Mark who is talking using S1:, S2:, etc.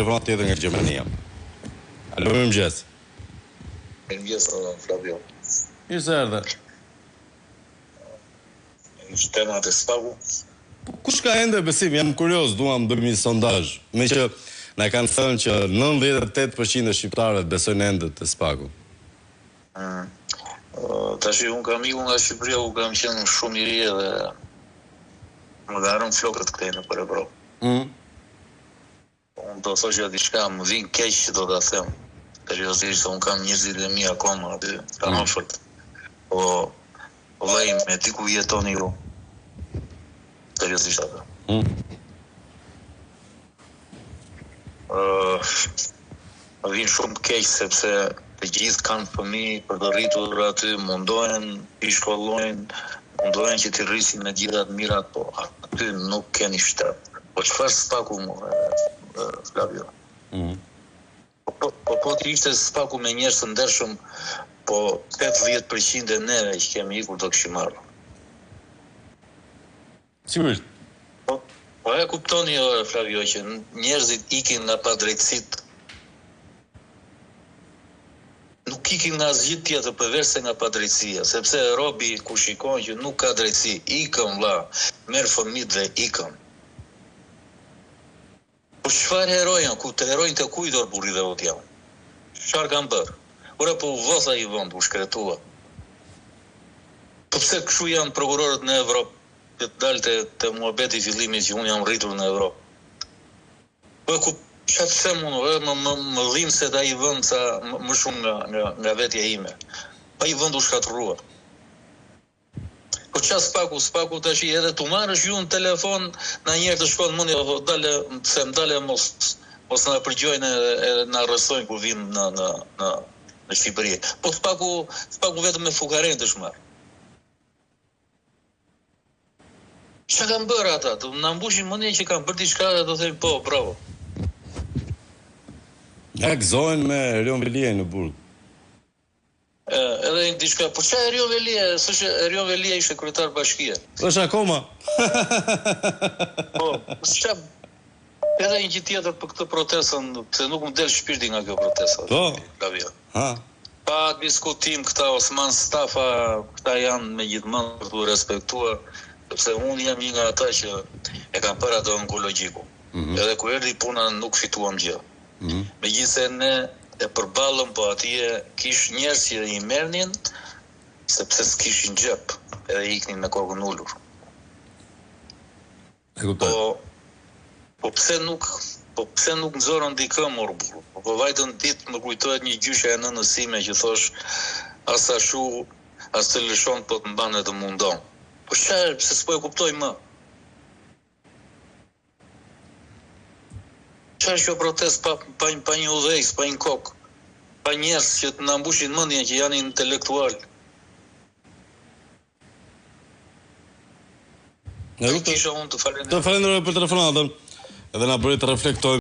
S1: telefonat tjetër nga Gjermania. Alo, mirëmëngjes.
S2: Mirëmëngjes, Flavio.
S1: Mirë se erdhe.
S2: Në temat e spaku.
S1: Kush ka ende besim? Jam kurioz, duam bëjmë një sondazh. Me që na kanë thënë që 98% e shqiptarëve besojnë ende te spaku.
S2: Tash unë kam ikur nga Shqipëria, u kam qenë shumë i ri dhe më dharën flokët këtej në për Evropë. Unë do thosha diçka, më vjen keq që do ta them. Seriozisht, unë kam njerëzit e mi akoma aty, kam afërt. Po vëllai, me ti ku jetoni ju? Seriozisht atë. Më vjen shumë keq sepse të gjithë kanë fëmijë për të rritur aty, mundohen i shkollojnë, mundohen që të rrisin me gjitha të mirat, po aty nuk keni shtet. Po çfarë spaku Flavio? Po të ishte spaku me njerëz të ndershëm, po 80% e neve që kemi ikur do kishim marrë.
S1: Sigurisht.
S2: Po e kuptoni Flavio që njerëzit ikin nga padrejtësitë. Nuk ikin nga asgjë tjetër përveç se nga padrejtësia, sepse robi ku shikon që nuk ka drejtësi, ikën vlla, merr fëmijët dhe ikën. Po çfarë herojën, ku të herojnë të kujdor burri dhe ot janë? Çfarë kanë bërë? Ora po votha i vend u shkretua. Po pse kështu janë prokurorët në Evropë? Që të dalte te muhabeti i fillimit që unë jam rritur në Evropë. Po ku çfarë them unë, më dhimbë se ai vend sa më shumë nga vetja ime. Ai vend u shkatërrua. Po çfarë spaku tash edhe tu marrësh ju në telefon, na njëherë të shkon mundi dale, pse më dale mos na përgjojnë edhe na arrestojnë kur vinë në Shqipëri. Po spaku vetëm me fukaren të shmarr. Çka kanë bërë ata? Na mbushin mendjen që kanë bërë diçka dhe do thënë po, bravo.
S1: Ja gëzohen me Erion Velia në burg.
S2: Edhe diçka, po çfarë Erion Velia? S'është Erion Velia ishte kryetar bashkie.
S1: Është akoma.
S2: Po, çfarë? Edhe një gjë tjetër për këtë protestën, se nuk më del shpirti nga kjo protestë.
S1: Po.
S2: Flavio.
S1: Ha.
S2: Pa diskutim këta Osman Stafa, këta janë me gjithmonë për të respektuar, sepse unë jam një nga ata që e kam parë ato onkologjiku. Edhe kur erdhi puna nuk fituam gjë. Megjithëse ne e përballëm, po atje kish njerëz që i merrnin sepse s'kishin xhep, edhe iknin me kokën ulur. Po pse nuk nxorën dikëm or burr? Po vajtën ditë më kujtohet një gjyshja e nënës sime që thosh as ashu, as të lëshon po të mbanë të mundon. Po çfarë, pse s'po e kuptoj më? Çfarë kjo protest pa një udhëheqës, pa një kokë, pa njerëz që të na mbushin mendjen që janë intelektual. Të falenderoj
S1: për telefonatën, edhe na bëri të reflektojmë.